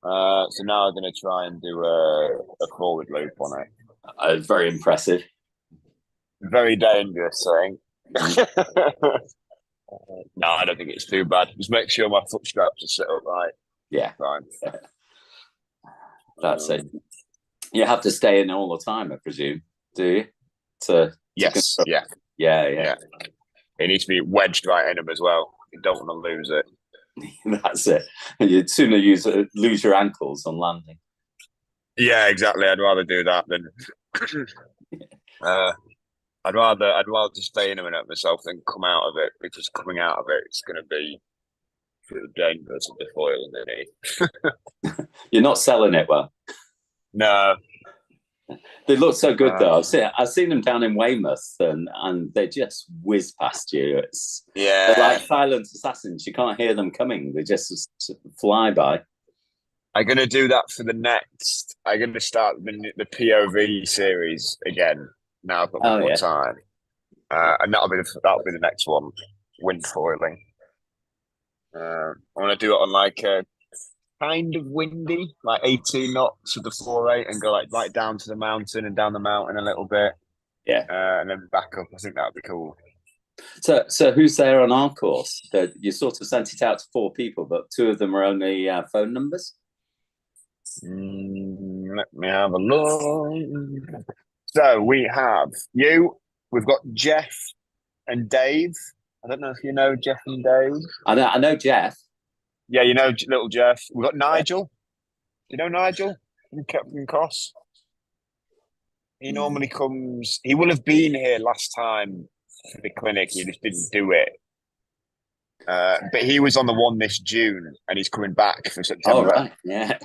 So now I'm going to try and do a forward loop on it. Very impressive. Very dangerous thing. Mm. No, I don't think it's too bad. Just make sure my foot straps are set up right. Yeah, Fine. that's it. You have to stay in all the time, I presume, do you? Yes, yeah. Yeah. It needs to be wedged right in them as well. You don't want to lose it. That's it. You'd sooner lose your ankles on landing. Yeah, exactly. I'd rather do that than I'd rather just stay in a minute myself than come out of it, because coming out of it, it's going to be pretty dangerous with the foil underneath. You're not selling it well. No. They look so good though. I've seen them down in Weymouth, and they just whiz past you. They're like silent assassins. You can't hear them coming. They just fly by. I'm going to do that for the next. I'm going to start the POV series again. Now I've got more time, and that'll be the next one. Wind foiling. I want to do it on like a kind of windy, like 18 knots with the 4.8, and go like right down to the mountain and down the mountain a little bit. Yeah, and then back up. I think that'd be cool. So who's there on our course? You sort of sent it out to 4 people, but 2 of them are only phone numbers. Let me have a look. So we have you. We've got Jeff and Dave. I don't know if you know Jeff and Dave. I know Jeff. Yeah, you know little Jeff. We've got Nigel. Do you know Nigel from Captain Cross? He normally comes. He will have been here last time for the clinic. He just didn't do it. But he was on the one this June, and he's coming back for September. Oh, right. Yeah.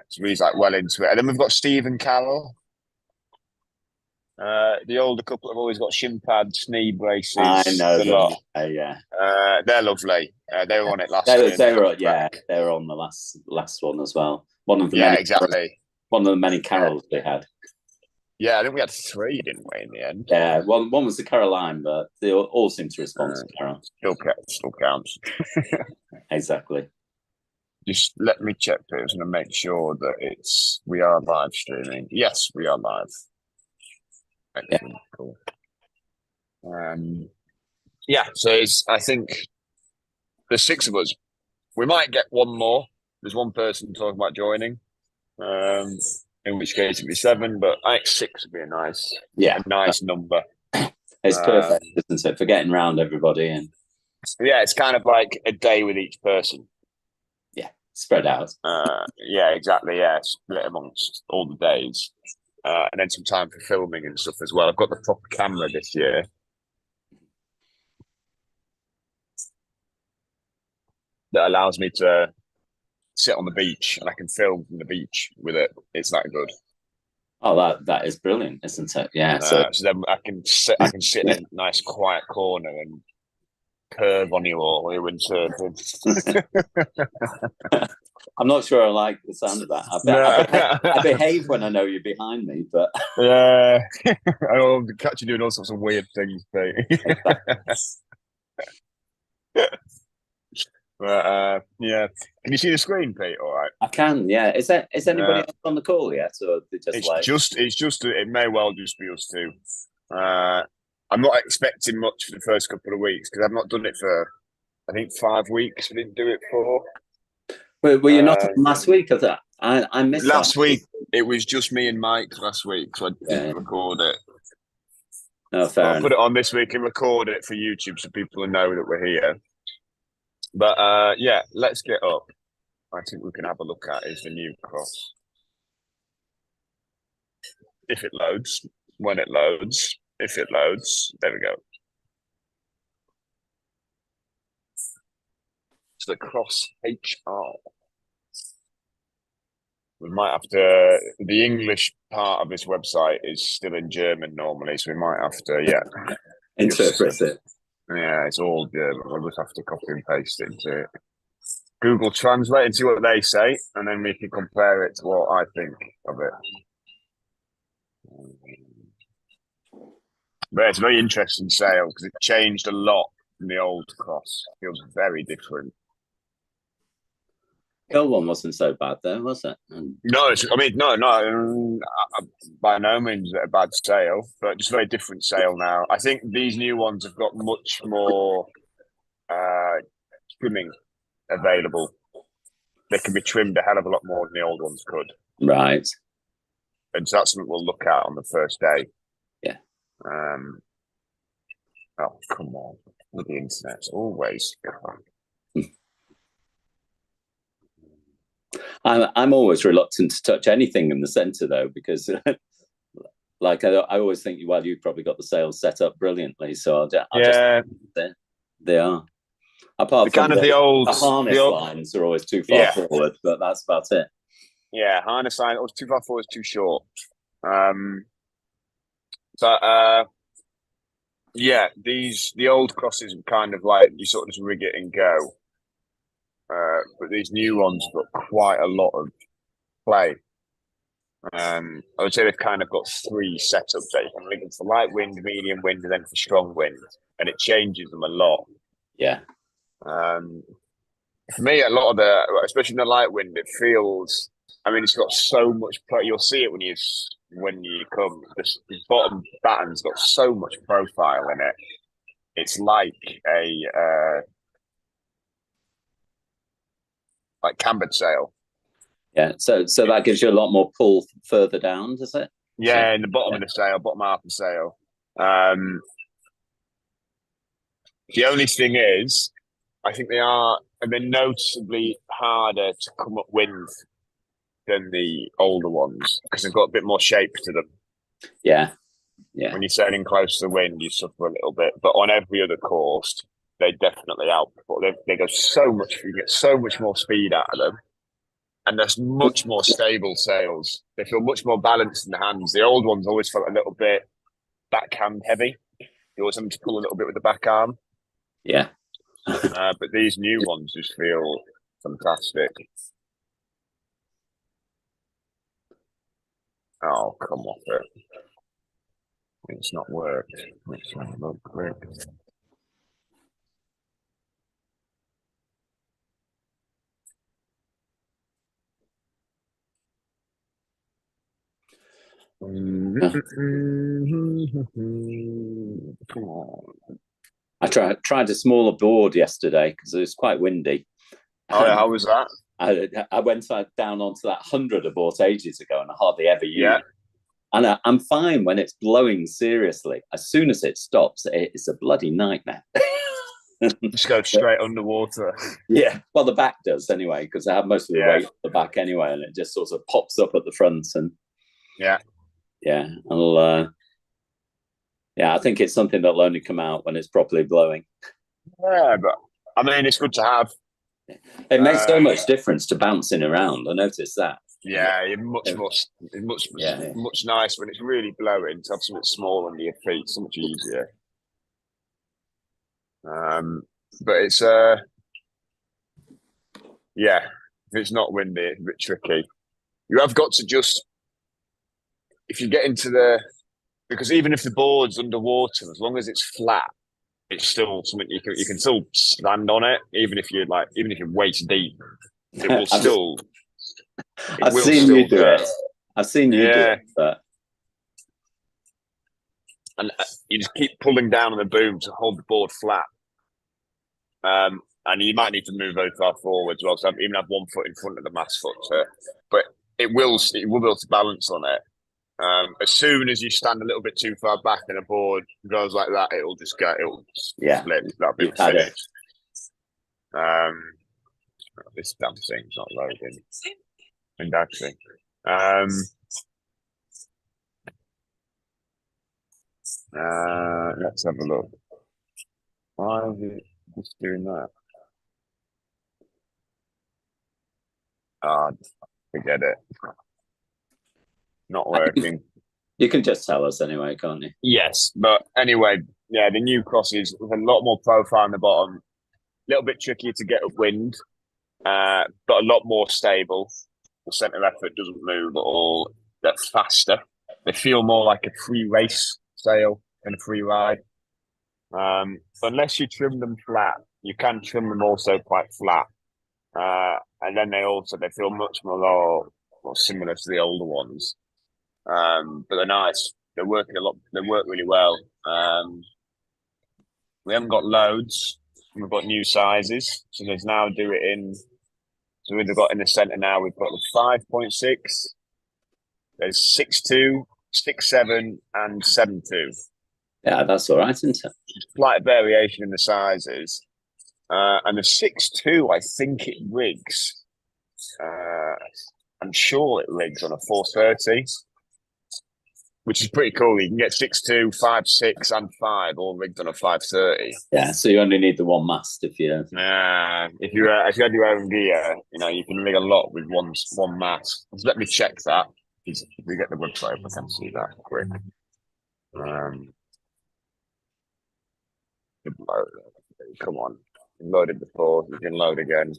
So he's like well into it. And then we've got Steve and Carol. The older couple have always got shin pads, knee braces. I know them. Yeah. They're lovely. They were on it last year. They were on the last one as well. One of the many carols they had. Yeah, I think we had 3, didn't we, in the end? Yeah, one was the Caroline, but they all seem to respond to Carol. Still counts. Exactly. Just let me check this and make sure that we are live streaming. Yes, we are live. Excellent. Yeah. Cool. So I think there's 6 of us. We might get one more. There's one person talking about joining. In which case it'd be 7, but I think 6 would be a nice number. It's perfect, isn't it, for getting around everybody? And yeah, it's kind of like a day with each person. Yeah, spread out. Yeah, exactly. Yeah, split amongst all the days, and then some time for filming and stuff as well. I've got the proper camera this year. That allows me to sit on the beach, and I can film from the beach with it. It's that good. Oh, that is brilliant, isn't it? Yeah. So then I can sit in a nice quiet corner and curve on you all windsurfing. I'm not sure I like the sound of that. I behave when I know you're behind me, but yeah, I'll catch you doing all sorts of weird things, mate. But yeah, can you see the screen, Pete? All right, I can. Yeah, is anybody else on the call yet, or it may well just be us 2. I'm not expecting much for the first couple of weeks because I've not done it for I think 5 weeks. We didn't do it for. Were you not on last week? I missed last week. It was just me and Mike last week, so I didn't record it. No, fair enough. I'll put it on this week and record it for YouTube so people know that we're here. But yeah, let's get up. I think we can have a look at is the new cross. If it loads, when it loads, if it loads, there we go. It's the Cross HR. We might have to. The English part of this website is still in German normally, so we might have to, interpret it. Yeah, it's all German. We'll just have to copy and paste it into Google Translate and see what they say, and then we can compare it to what I think of it. But it's a very interesting sail because it changed a lot from the old cross. It feels very different. Hill one wasn't so bad though, was it? No, I mean, no, by no means a bad sail, but just a very different sail now. I think these new ones have got much more trimming available. They can be trimmed a hell of a lot more than the old ones could. Right. And so that's something we'll look at on the first day. Yeah. Oh, come on. The internet's always I'm always reluctant to touch anything in the centre though, because like I always think, well, you've probably got the sails set up brilliantly, so I'll just they are. Apart from the harness lines are always too far forward, but that's about it. Yeah, harness line was too far forward, too short. The old crosses are kind of like you sort of just rig it and go. But these new ones have got quite a lot of play. I would say they've kind of got 3 setups. They can rig them for light wind, medium wind, and then for strong wind, and it changes them a lot. Yeah. For me, a lot of especially in the light wind, it feels. I mean, it's got so much play. You'll see it when you come. The bottom batten's got so much profile in it. It's like a like cambered sail. Yeah, so that gives you a lot more pull further down, does it? Yeah, in the bottom of the sail, bottom half of the sail. The only thing is, I think they're noticeably harder to come up wind than the older ones because they've got a bit more shape to them. Yeah. When you're sailing close to the wind, you suffer a little bit, but on every other course, they definitely outperform. They go so much. You get so much more speed out of them, and there's much more stable sails. They feel much more balanced in the hands. The old ones always felt a little bit backhand heavy. You always have to pull a little bit with the back arm. Yeah. But these new ones just feel fantastic. Oh, come off it. It's not worked. Let's have a look quick. Come on. I tried a smaller board yesterday because it was quite windy. Oh, how was that? I went down onto that 100 I bought ages ago, and I hardly ever use it. And I'm fine when it's blowing seriously. As soon as it stops, it's a bloody nightmare. Just go straight underwater. Yeah, well, the back does anyway, because I have most of the weight at the back anyway, and it just sort of pops up at the front. And yeah, I think it's something that'll only come out when it's properly blowing. Yeah, but I mean, it's good to have. It makes so much difference to bouncing around. I noticed that. Yeah, much nicer when it's really blowing to have something small under your feet. So much easier. But it's if it's not windy, it's a bit tricky. You have got to just if you get into because even if the board's underwater, as long as it's flat, it's still something you can still stand on it, even if you're waist deep. It will still. I've seen you do it. I've seen you do it, but and you just keep pulling down on the boom to hold the board flat. And you might need to move very far forward as well. So even have one foot in front of the mast foot, but it will be able to balance on it. As soon as you stand a little bit too far back and a board goes like that, it'll just flip. That'll be finished. This damn thing's not loading. And actually, let's have a look. Why is it just doing that? Forget it. Not working. You can just tell us anyway, can't you? Yes, but anyway, the new crosses with a lot more profile on the bottom. A little bit trickier to get upwind, but a lot more stable. The centre of effort doesn't move at all. They're faster. They feel more like a free race sail than a free ride. Unless you trim them flat, you can trim them also quite flat. And then they feel much more similar to the older ones. But they're nice. They're working a lot. They work really well. We haven't got loads. We've got new sizes. So there's now so we've got in the centre now, we've got the 5.6. There's 6.2, 6.7 and 7.2. Yeah, that's all right, isn't it? Slight variation in the sizes. And the 6.2, I think it rigs. I'm sure it rigs on a 430, which is pretty cool. You can get 6.2, 5.6 and 5 all rigged on a 530. Yeah, so you only need the one mast if you... if you had your own gear, you can rig a lot with one mast. Just let me check that. If we get the website, I can see that quick. Come on. Loaded before, you can load again.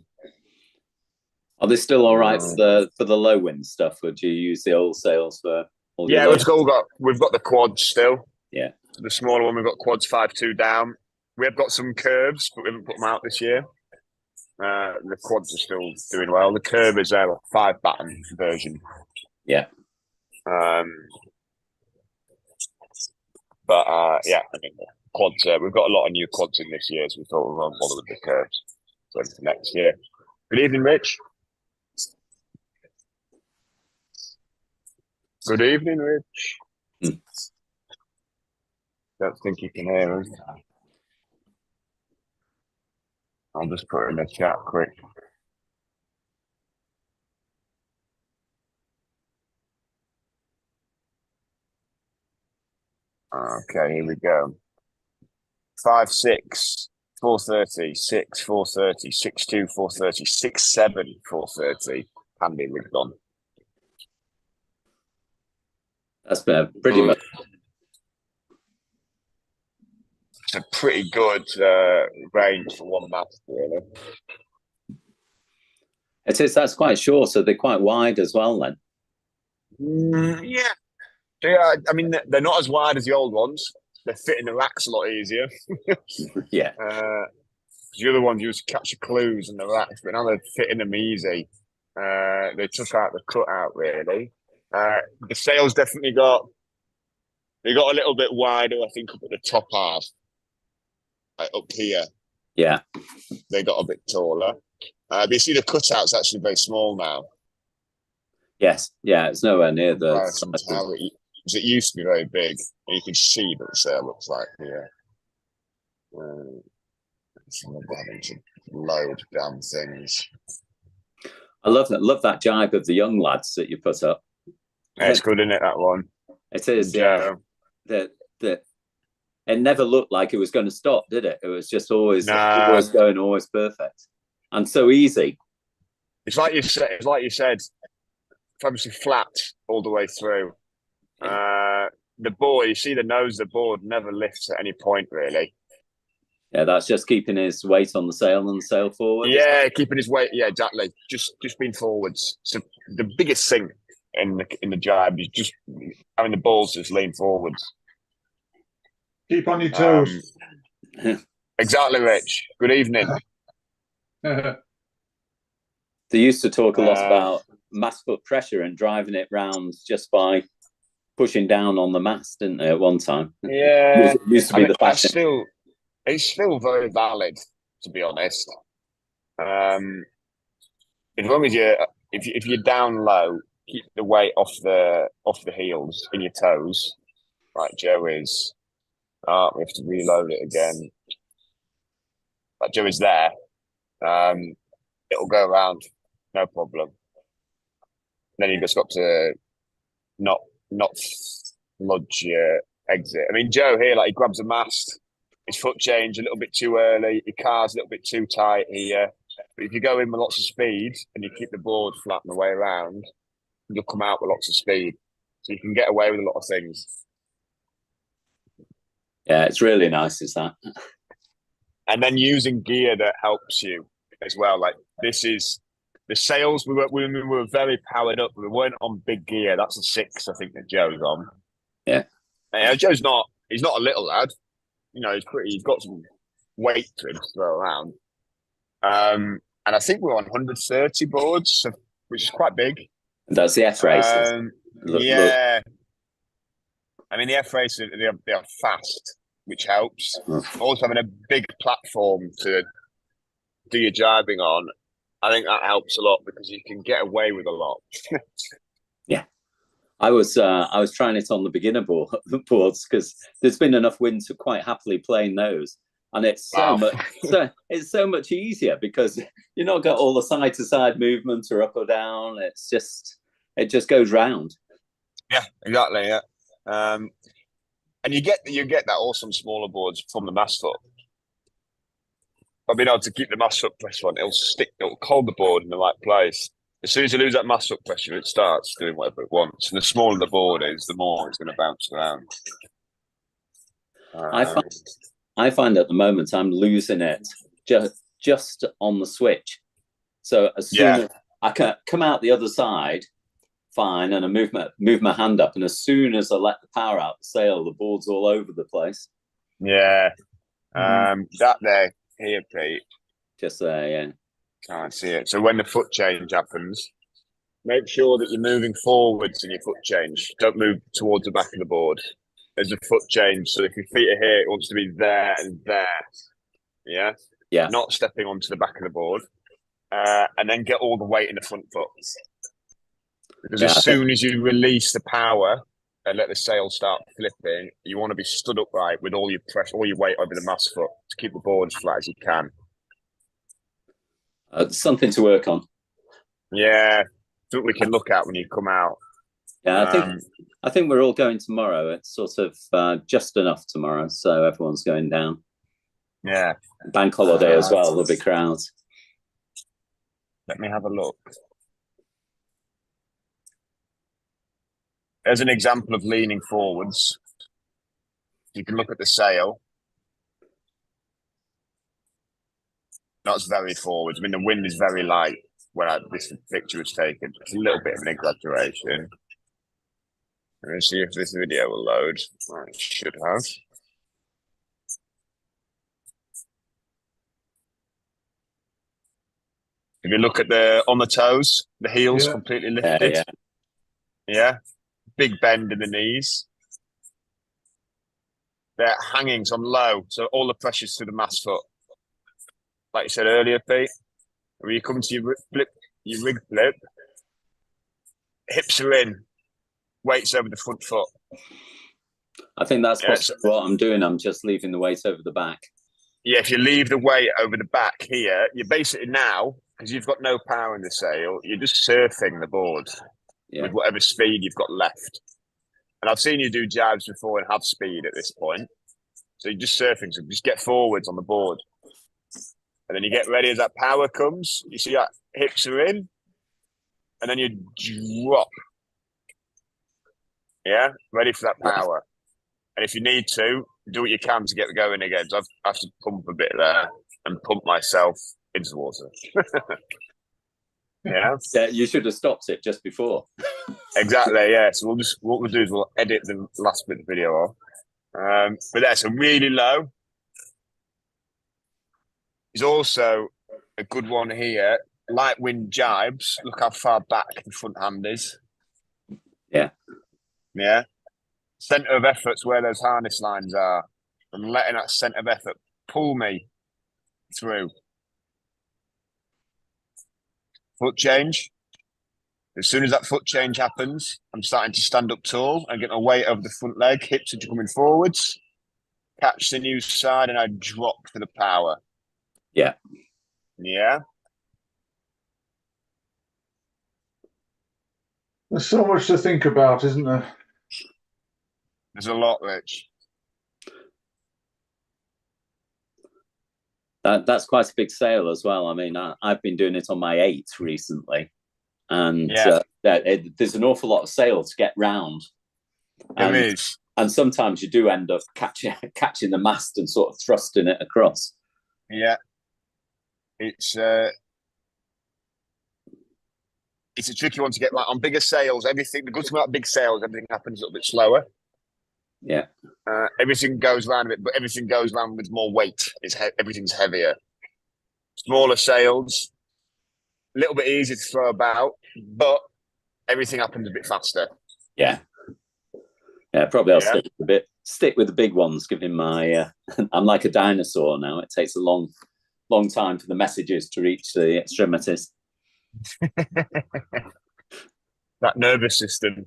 Are they still all right for the low wind stuff, or do you use the old sails for all we've got the quads still. Yeah. The smaller one, we've got quads 5.2 down. We have got some curbs, but we haven't put them out this year. The quads are still doing well. The curb is a 5-batten version. Yeah. Yeah, I think quads. We've got a lot of new quads in this year, so we thought we won't bother with the curbs. So for next year. Good evening, Rich. Good evening, Rich. Don't think you can hear us. I'll just put it in the chat quick. Okay, here we go. 5.6, 430, 6, 430, 6.2, 430, 6.7, 430. Handy rigged on. That's been pretty much. It's a pretty good range for one mast, really. It is. That's quite short, so they're quite wide as well. Then. Yeah. Yeah, I mean, they're not as wide as the old ones. They fit in the racks a lot easier. Yeah. The other ones, you used to catch your clues in the racks, but now they're fitting them easy. They took out the cutout, really. The sails definitely got a little bit wider, I think, up at the top half. Up here. Yeah. They got a bit taller. But you see the cutout's actually very small now. Yes. Yeah, it's nowhere near it used to be very big. And you can see what the sail looks like here. Having to load damn things. I love that jibe of the young lads that you put up. Yeah, it's good, isn't it, that one? It is, yeah. It never looked like it was going to stop, did it? It was just always going, always perfect. And so easy. It's like you said, obviously flat all the way through. The board, you see the nose of the board never lifts at any point, really. Yeah, that's just keeping his weight on the sail and the sail forward. Yeah, keeping his weight. Yeah, exactly. Just being forwards. So the biggest thing in the jibe is just having the balls just lean forwards. Keep on your toes. Exactly, Rich. Good evening. They used to talk a lot about mast foot pressure and driving it round just by pushing down on the mast, didn't they, at one time? Yeah. It used to be the fashion. It's still very valid, to be honest. As long as if you're down low, keep the weight off the heels in your toes, like Joe is. We have to reload it again. Like Joe is there. It'll go around, no problem. Then you just got to not sludge your exit. I mean, Joe here, like he grabs a mast, his foot change a little bit too early, your car's a little bit too tight here. But if you go in with lots of speed and you keep the board flat on the way around, you'll come out with lots of speed. So you can get away with a lot of things. Yeah, it's really nice, is that? And then using gear that helps you as well. Like this is the sails. We were very powered up. We weren't on big gear. That's a 6, I think, that Joe's on. Yeah. Joe's not. He's not a little lad. He's got some weight to him to throw around. and I think we're on 130 boards, which is quite big. That's the F races. Yeah. I mean, the F races, they are fast, which helps. Also having a big platform to do your driving on, I think that helps a lot because you can get away with a lot. Yeah. I was trying it on the beginner boards because there's been enough wind to quite happily playing those. And it's so much easier because you're not got all the side to side movement or up or down. It just goes round. Yeah, exactly. Yeah, and you get that awesome smaller boards from the mass foot. But being able to keep the mass foot pressure on, it'll hold the board in the right place. As soon as you lose that mass foot pressure, it starts doing whatever it wants. And the smaller the board is, the more it's going to bounce around. I find at the moment I'm losing it just on the switch. So as soon as I can come out the other side, fine, and I move my hand up, and as soon as I let the power out the sail, the board's all over the place. Yeah, that there here, Pete. Just there, yeah. Can't see it. So when the foot change happens, make sure that you're moving forwards in your foot change. Don't move towards the back of the board. There's a foot change, so if your feet are here, it wants to be there and there. Yeah? Yeah. Not stepping onto the back of the board. And then get all the weight in the front foot. Because as soon as you release the power and let the sail start flipping, you want to be stood upright with all your pressure, all your weight over the mass foot to keep the board as flat as you can. Something to work on. Yeah. Something we can look at when you come out. Yeah, I think we're all going tomorrow. It's sort of just enough tomorrow, so everyone's going down. Yeah. Bank holiday as well. There'll be crowds. Let me have a look. There's an example of leaning forwards. You can look at the sail. Not very forwards. I mean, the wind is very light when this picture was taken. It's a little bit of an exaggeration. Let's see if this video will load. It should have. If you look at on the toes, the heels completely lifted. Yeah. Big bend in the knees. They're hanging on low, so all the pressure's to the mass foot. Like you said earlier, Pete, when you come to your rig flip, hips are in, weights over the front foot. I think that's what I'm doing. I'm just leaving the weight over the back. Yeah, if you leave the weight over the back here, you're basically now, because you've got no power in the sail, you're just surfing the board with whatever speed you've got left. And I've seen you do jibes before and have speed at this point. So you're just surfing, so just get forwards on the board. And then you get ready as that power comes. You see that hips are in, and then you drop. Yeah, ready for that power. And if you need to, do what you can to get going again. So I have to pump a bit there and pump myself into the water. Yeah, you should have stopped it just before. Exactly. Yeah. So what we'll do is we'll edit the last bit of the video off. But that's a really low. Is also a good one here. Light wind jibes. Look how far back the front hand is. Yeah. Yeah. Centre of effort's where those harness lines are. I'm letting that centre of effort pull me through. Foot change. As soon as that foot change happens, I'm starting to stand up tall and get my weight over the front leg. Hips are coming forwards. Catch the new side and I drop for the power. Yeah. Yeah. There's so much to think about, isn't there? There's a lot, Rich. That's quite a big sail as well. I mean, I've been doing it on my 8 recently. And there's an awful lot of sail to get round. There is. And sometimes you do end up catching the mast and sort of thrusting it across. Yeah. It's a tricky one to get right on bigger sails. Everything, the good thing about big sails, everything happens a little bit slower. Yeah. Everything goes around a bit, but everything goes around with more weight. Everything's heavier. Smaller sails, little bit easier to throw about, but everything happens a bit faster. Yeah. Yeah, probably I'll stick with the big ones, give him my I'm like a dinosaur now. It takes a long time for the messages to reach the extremities. That nervous system.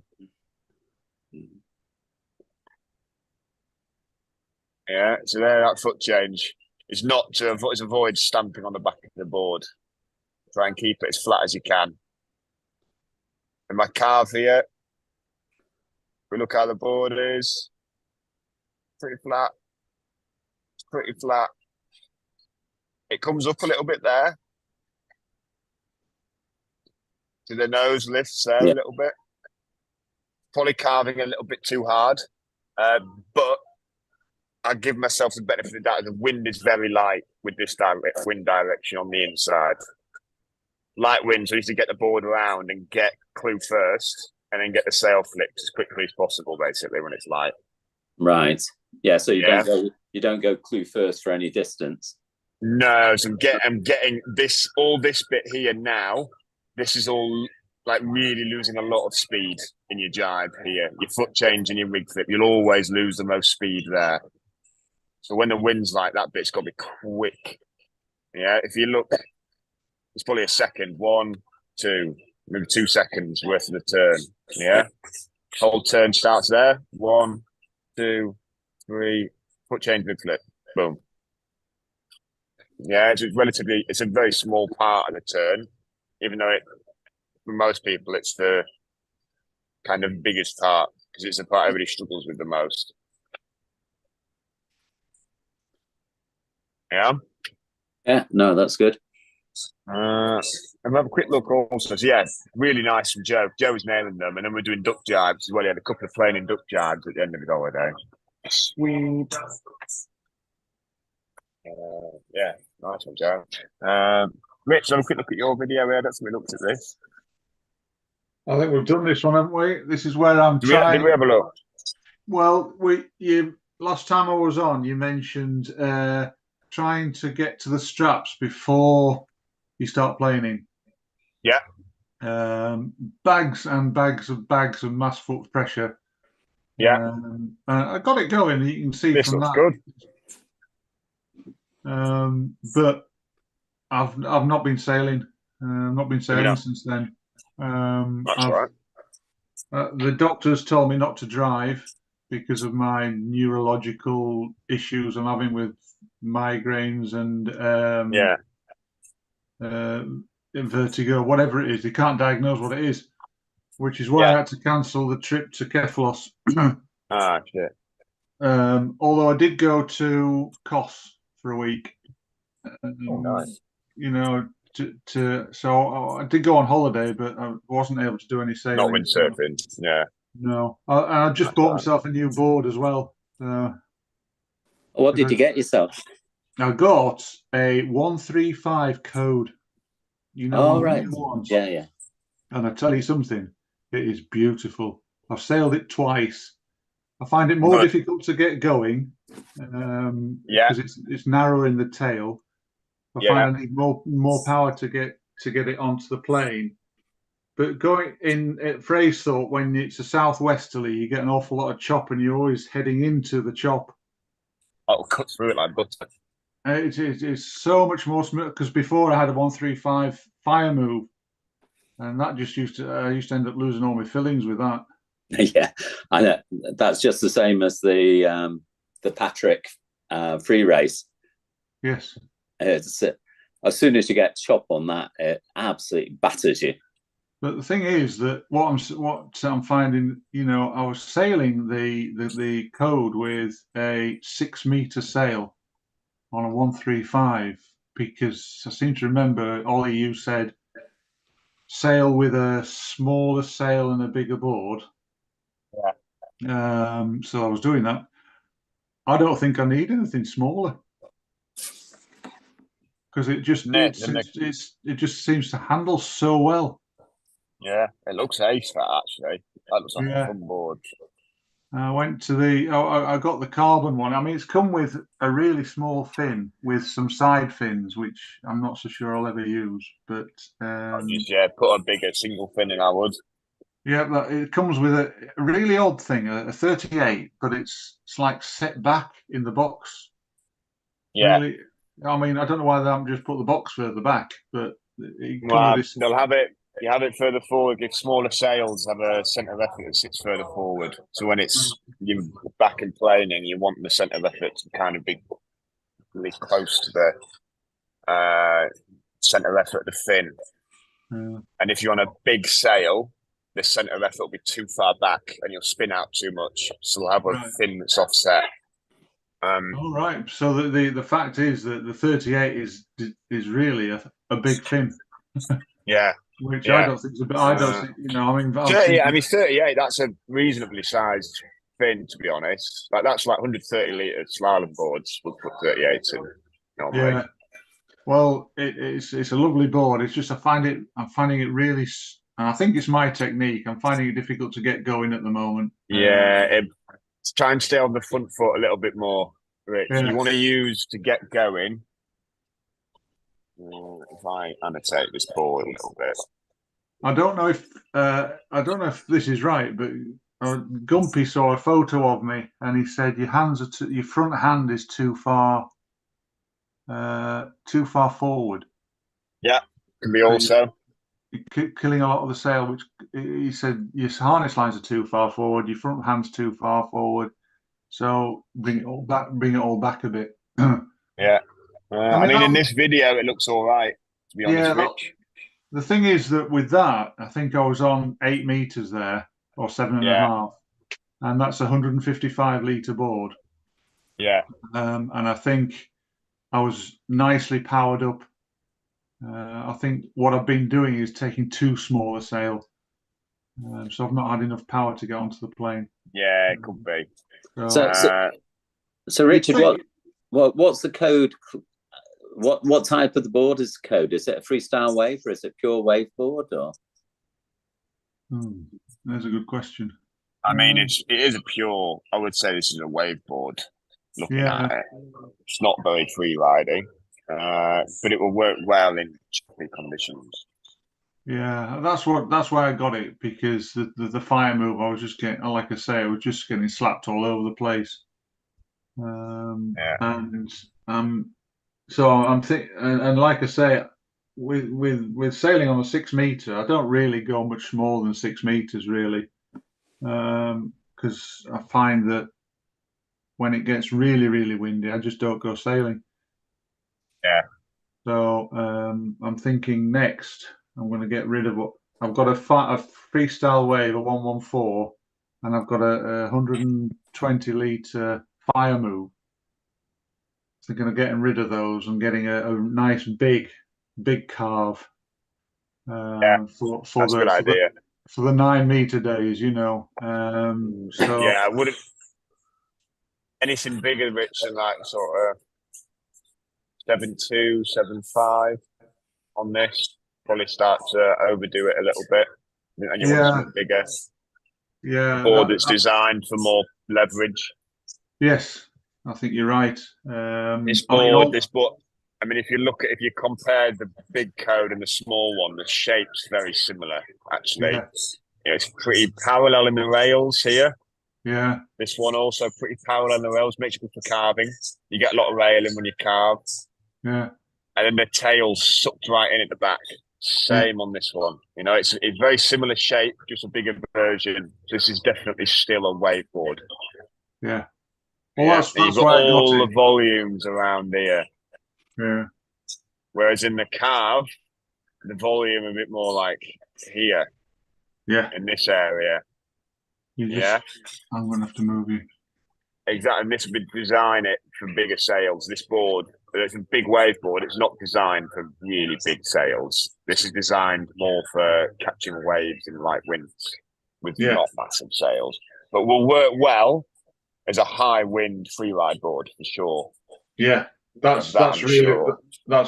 Yeah, so there, that foot change is not to avoid stamping on the back of the board. Try and keep it as flat as you can. And my carve here, we look how the board is. Pretty flat. It's pretty flat. It comes up a little bit there. So the nose lifts there a little bit. Probably carving a little bit too hard. But I give myself the benefit of the doubt. The wind is very light with this wind direction on the inside. Light wind, so you need to get the board around and get clue first, and then get the sail flipped as quickly as possible, basically, when it's light. Right. Yeah. So you don't go clue first for any distance. No. So I'm getting this bit here now. This is all like really losing a lot of speed in your jibe here. Your foot change and your rig flip, you'll always lose the most speed there. So when the wind's like that, bit's got to be quick. Yeah. If you look. It's probably a second, 1, 2, maybe 2 seconds worth of the turn. Yeah. Whole turn starts there. 1, 2, 3, foot change, mid flip. Boom. Yeah, it's a very small part of the turn, even though for most people it's the kind of biggest part because it's the part everybody struggles with the most. Yeah. Yeah, no, that's good. And we'll have a quick look also. So yeah, really nice from Joe. Joe was nailing them, and then we're doing duck jibes as well. He had a couple of training duck jibes at the end of the holiday. Sweet. Yeah, nice one, Joe. Rich, have a quick look at your video here. That's we looked at this. I think we've done this one, haven't we? This is where I'm trying. Did we have a look? Well, last time I was on, you mentioned trying to get to the straps before you start planing. Yeah. Bags and bags of mass foot pressure. Yeah. I got it going. You can see this from looks that. Good. But I've not been sailing. Not been sailing since then. That's right. The doctors told me not to drive because of my neurological issues I'm having with migraines and vertigo, whatever it is. They can't diagnose what it is, which is why I had to cancel the trip to Keflos. Shit. Although I did go to Kos for a week. Nice. You know, so I did go on holiday, but I wasn't able to do any sailing. Not windsurfing, yeah. No, I just bought myself a new board as well. What did you get yourself? I got a 135 code. You know, right. Yeah. And I tell you something, it is beautiful. I've sailed it twice. I find it more difficult to get going because it's narrow in the tail. I find I need more power to get it onto the plane. But going in at Fraysthorpe, when it's a southwesterly, you get an awful lot of chop, and you're always heading into the chop. It'll cut through it like butter. It's so much more smooth because before I had a 135 fire move, and that just I used to end up losing all my fillings with that. Yeah, I know. That's just the same as the Patrick free race. Yes. It's as soon as you get chop on that, it absolutely batters you. But the thing is that what I'm finding, you know, I was sailing the code with a 6 meter sail on a 135 because I seem to remember Ollie, you said sail with a smaller sail and a bigger board. Yeah. So I was doing that. I don't think I need anything smaller because it just seems to handle so well. Yeah, it looks ace that actually. That looks like a fun board. I went to the. I got the carbon one. I mean, it's come with a really small fin with some side fins, which I'm not so sure I'll ever use. But put a bigger single fin in. I would. Yeah, it comes with a really odd thing, a 38, but it's like set back in the box. Yeah. Really, I mean, I don't know why they haven't just put the box further back, but they'll have it. You have it further forward. If smaller sails have a centre of effort that sits further forward, so when it's you're back in planing, you want the centre of effort to kind of be really close to the centre of effort of the fin. Yeah. And if you're on a big sail, the centre of effort will be too far back, and you'll spin out too much. So we'll have a fin that's offset. All right. So the fact is that the 38 is really a big fin. Yeah. Which I don't think is a bit. I don't think, I mean, 38. That's a reasonably sized fin, to be honest. Like that's like 130 litre slalom boards. We'll put 38 in. Normally. Yeah. Well, it's a lovely board. It's just I'm finding it really, and I think it's my technique. I'm finding it difficult to get going at the moment. Yeah. Try and stay on the front foot a little bit more, Rich. Yeah. You want to use to get going. If I annotate this board a little bit, I don't know if this is right, but Gumpy saw a photo of me and he said your front hand is too far forward. Yeah, can be also killing a lot of the sail. Which he said your harness lines are too far forward, your front hand's too far forward. So bring it all back a bit. Yeah. I mean, in this video, it looks all right, to be honest, Rich. The thing is that with that, I think I was on 8 meters there, or 7.5, and that's a 155 litre board. Yeah. And I think I was nicely powered up. I think what I've been doing is taking too small a sail. So I've not had enough power to get onto the plane. Yeah, it could be. So Richard, what's the code? What type of the board is the code? Is it a freestyle wave or is it pure wave board? Or that's a good question. I mean, it is a pure. I would say this is a wave board. Looking at it, it's not very free riding, but it will work well in choppy conditions. Yeah, that's why I got it, because the fire move I was just getting, like I say, I was just getting slapped all over the place. So I'm thinking, and like I say, with sailing on a 6 meter, I don't really go much more than 6 meters really, because I find that when it gets really, really windy, I just don't go sailing. Yeah. So I'm thinking next, I'm going to get rid of what I've got a freestyle wave, a 114, and I've got a 120 litre fire move. Thinking of getting rid of those and getting a nice big carve. For that's a good idea. For the 9 meter days, So I wouldn't anything bigger, Rich, than like sort of 7.2, 7.5 on this. Probably start to overdo it a little bit, and you want something bigger. Yeah, board that's designed for more leverage. Yes. I think you're right. This board, I mean, if you compare the big code and the small one, the shape's very similar, actually. Yeah. It's pretty parallel in the rails here. Yeah. This one also pretty parallel in the rails, makes good for carving. You get a lot of railing when you carve. Yeah. And then the tail's sucked right in at the back. Same on this one. It's very similar shape, just a bigger version. This is definitely still a wave board. Yeah. Well, that's you've got all the volumes around here. Yeah. Whereas in the carve, the volume a bit more like here. Yeah. In this area. I'm going to have to move you. Exactly. And this would be design it for bigger sails. This board, it's a big wave board. It's not designed for really big sails. This is designed more for catching waves in light winds with not massive sails. But will work well as a high wind free ride board for sure. Yeah, that's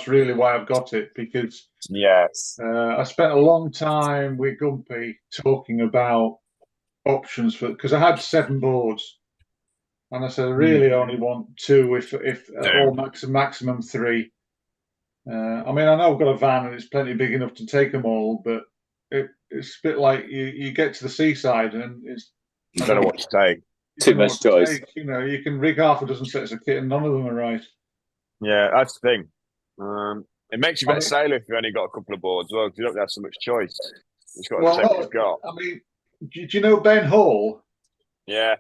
really why I've got it, because I spent a long time with Gumpy talking about options for, because I had 7 boards, and I said I really only want 2, if or maximum 3. I mean, I know I've got a van and it's plenty big enough to take them all, but it's a bit like you get to the seaside and you don't know what to take. Too much choice. You know, you can rig half a dozen sets of kit and none of them are right. Yeah, that's the thing. It makes you a better sailor if you've only got a couple of boards, well, because you don't have so much choice. You've got to take what you've got. I mean, do you know Ben Hall? Yeah.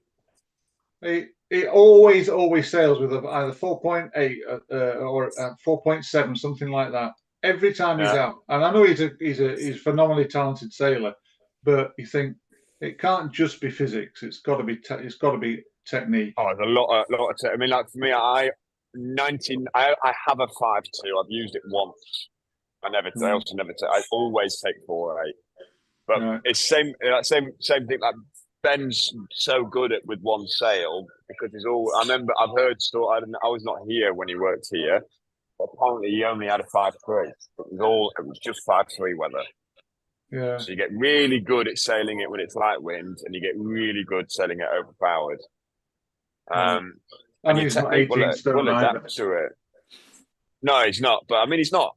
He always sails with either 4.8 or 4.7, something like that. Every time he's out, and I know he's a phenomenally talented sailor, but you think it can't just be physics. It's got to be technique. Oh, there's a lot of. I mean, like for me, I have a 5.2. I've used it once. I always take 4.8. But it's same thing. Like Ben's so good at with one sail because he's all. I remember I've heard story. I was not here when he worked here. But apparently, he only had a 5.3. It was just 5.3 weather. Yeah. So you get really good at sailing it when it's light wind, and you get really good sailing it overpowered. And he's not 18 stone adapt to it. No, he's not. But I mean, he's not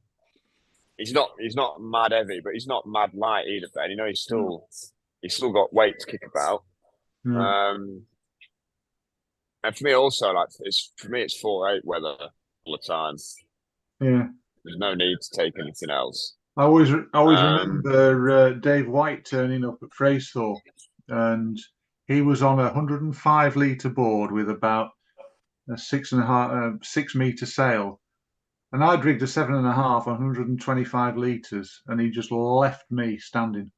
mad heavy, but he's not mad light either. Ben, you know, he's still got weight to kick about. And for me also, like it's 4.8 weather all the time. Yeah, there's no need to take anything else. I always remember Dave White turning up at Fraysthorpe, and he was on a 105-litre board with about a 6 metre sail, and I'd rigged a 7.5 on 125 litres, and he just left me standing.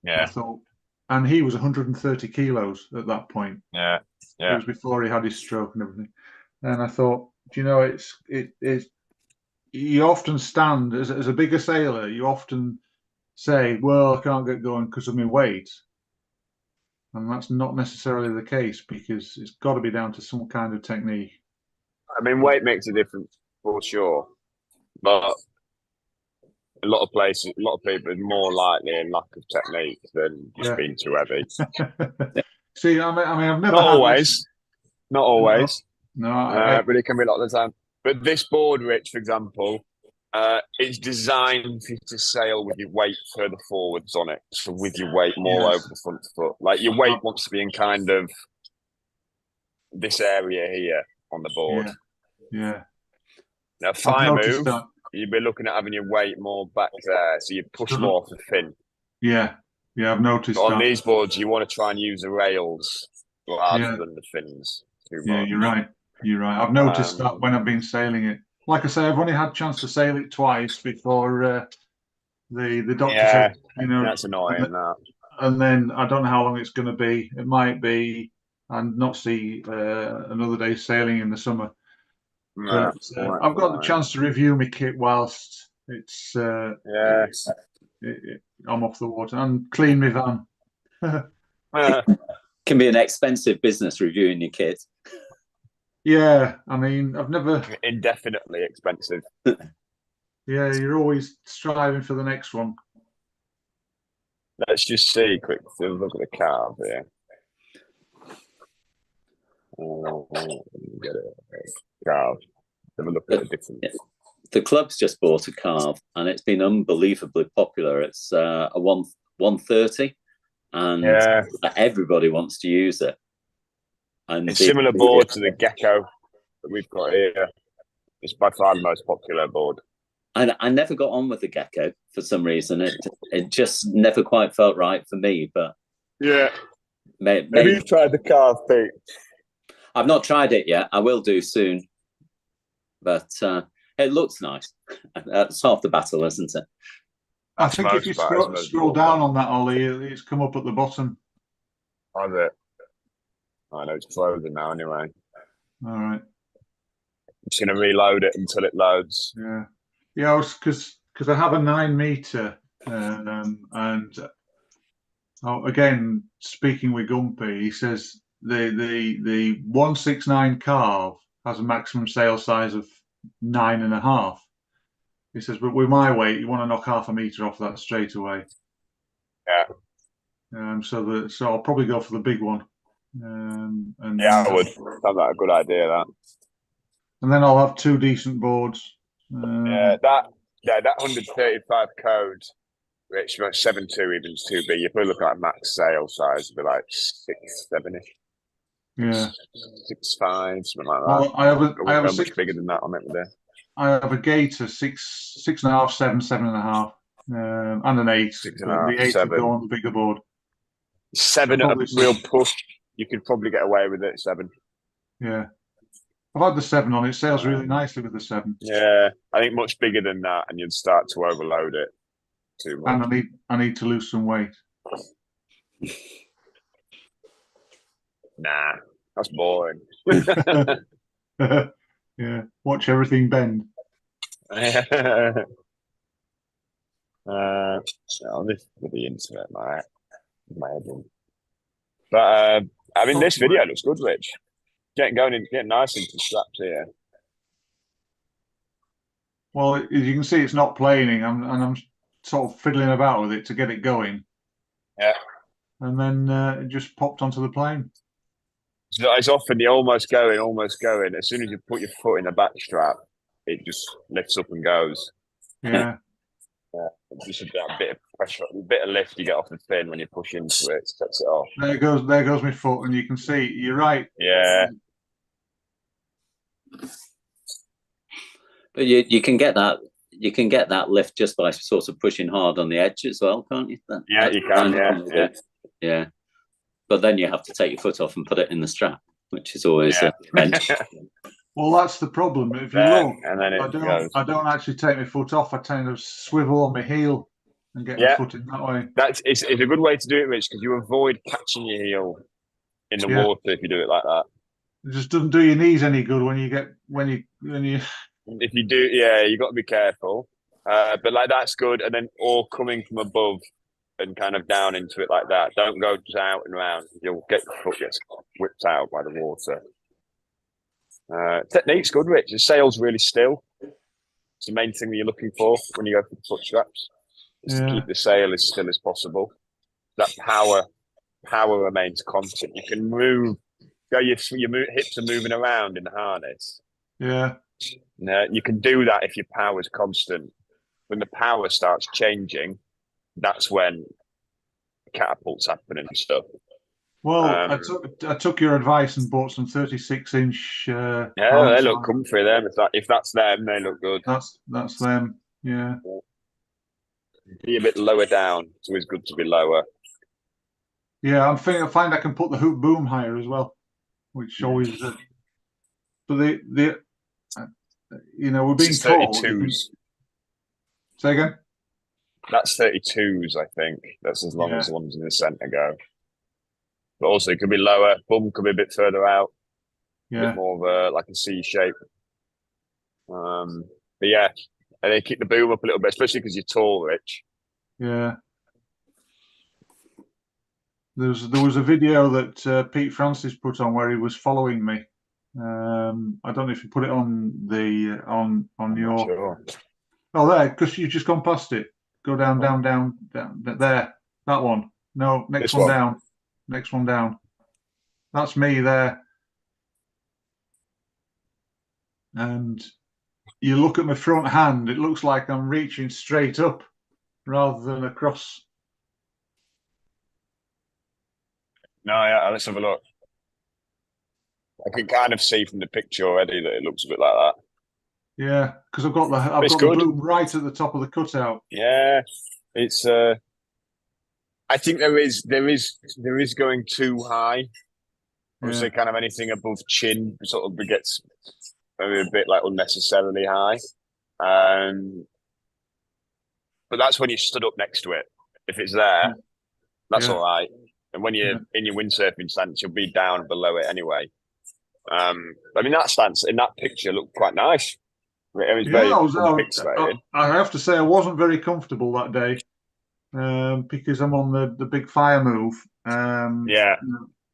Yeah, I thought, and he was 130 kilos at that point. Yeah. It was before he had his stroke and everything, and I thought, do you know, it is. You often stand as a bigger sailor. You often say, "Well, I can't get going because of my weight," and that's not necessarily the case because it's got to be down to some kind of technique. I mean, weight makes a difference for sure, but a lot of people are more likely in lack of technique than just being too heavy. See, I mean, I've never not always. No, but it can be a lot of the time. But this board, Rich, for example, it's designed for you to sail with your weight further forwards on it. So with your weight more over the front foot. Like your weight wants to be in kind of this area here on the board. Yeah. Now, fire move, you'd be looking at having your weight more back there. So you push more off the fin. Yeah, I've noticed but on these boards, you want to try and use the rails rather than the fins too much. You're right. I've noticed that when I've been sailing it. Like I say, I've only had a chance to sail it twice before the doctor said, you know, that's annoying. And then I don't know how long it's going to be. It might be and not see another day sailing in the summer. But I've got the chance to review my kit whilst it's I'm off the water and clean my van. It can be an expensive business reviewing your kit. Yeah, I mean, I've never indefinitely expensive. Yeah, you're always striving for the next one. Let's just see quick. Look at the carve here. Get it. Carve. Have a look at the difference. The club's just bought a carve, and it's been unbelievably popular. It's a 130, and everybody wants to use it. And it's similar board to the Gecko that we've got here. It's by far the most popular board. I never got on with the Gecko for some reason. It just never quite felt right for me. But maybe you've tried the carve, Pete. I've not tried it yet. I will do soon. But it looks nice. That's half the battle, isn't it? I think if you scroll down on that, Ollie, it's come up at the bottom. Has it? I know it's frozen now anyway. All right. I'm just going to reload it until it loads. Yeah, because I have a 9 metre, and again, speaking with Gumpy, he says the 169 carve has a maximum sail size of 9.5. He says, but with my weight, you want to knock half a metre off that straight away. Yeah. So I'll probably go for the big one. And I would. Sounds like a good idea, that. And then I'll have 2 decent boards. That 135 code, which 7.2 even's 2B. You probably look at max sale size, it'd be like 6, 7-ish. Yeah, 6.5, something like that. Well, I have a much bigger than that on it with it. I have a Gator 6.5, 7, 7.5, and an 8. 6.5, the 8 7. would go on the bigger board. 7 at a real push, you could probably get away with it. 7. Yeah, I've had the 7 on. It sails really nicely with the 7. Yeah, I think much bigger than that, and you'd start to overload it too much. And I need to lose some weight. Nah, that's boring. Yeah, watch everything bend. This with the internet, my head in. But I mean, this video looks good, Rich. Getting nice into straps here. Well, as you can see, it's not planing, and I'm sort of fiddling about with it to get it going. Yeah. And then it just popped onto the plane. So it's often the almost going. As soon as you put your foot in the back strap, it just lifts up and goes. Yeah. Just a bit of pressure, a bit of lift you get off the fin when you push into it, sets it off. There goes my foot, and you can see. You're right. Yeah. But you can get that. You can get that lift just by sort of pushing hard on the edge as well, can't you? Yeah, you can. Yeah. But then you have to take your foot off and put it in the strap, which is always a Well, that's the problem. If you look, and then I don't actually take my foot off. I tend to swivel on my heel and get my foot in that way. It's a good way to do it, Rich, because you avoid catching your heel in the water if you do it like that. It just doesn't do your knees any good when you. If you do, you got to be careful. But like that's good, and then coming from above and kind of down into it like that. Don't go just out and around. You'll get your foot gets whipped out by the water. Technique's good, Rich. The sail's really still. It's the main thing that you're looking for when you go for the foot straps. Is to keep the sail as still as possible. That power remains constant. You can move. Your hips are moving around in the harness. Yeah. You can do that if your power is constant. When the power starts changing, that's when catapults happen and stuff. Well, I took your advice and bought some 36-inch. They look comfy. Them if that's them, they look good. That's them. Yeah. Be a bit lower down. It's always good to be lower. Yeah, I find I can put the hoop boom higher as well, which always. But we're being told. 32s. Say again. That's 32s, I think. That's as long as the ones in the centre go. But also, it could be lower. Bum could be a bit further out. Yeah. A bit more of like a C shape. But yeah, and then keep the boom up a little bit, especially because you're tall, Rich. Yeah. There was a video that Pete Francis put on where he was following me. I don't know if you put it on the on your. Sure. Oh, there, because you've just gone past it. Go down, there. That one. No, next one down. Next one down. That's me there. And you look at my front hand, it looks like I'm reaching straight up rather than across. No, yeah, let's have a look. I can kind of see from the picture already that it looks a bit like that. Yeah, because I've got the boom right at the top of the cutout. Yeah, it's. I think there is going too high. Obviously, kind of anything above chin sort of gets maybe a bit like unnecessarily high. But that's when you stood up next to it. If it's there, that's all right. And when you're in your windsurfing stance, you'll be down below it anyway. I mean, that stance in that picture looked quite nice. It was I have to say, I wasn't very comfortable that day because I'm on the big fire move. And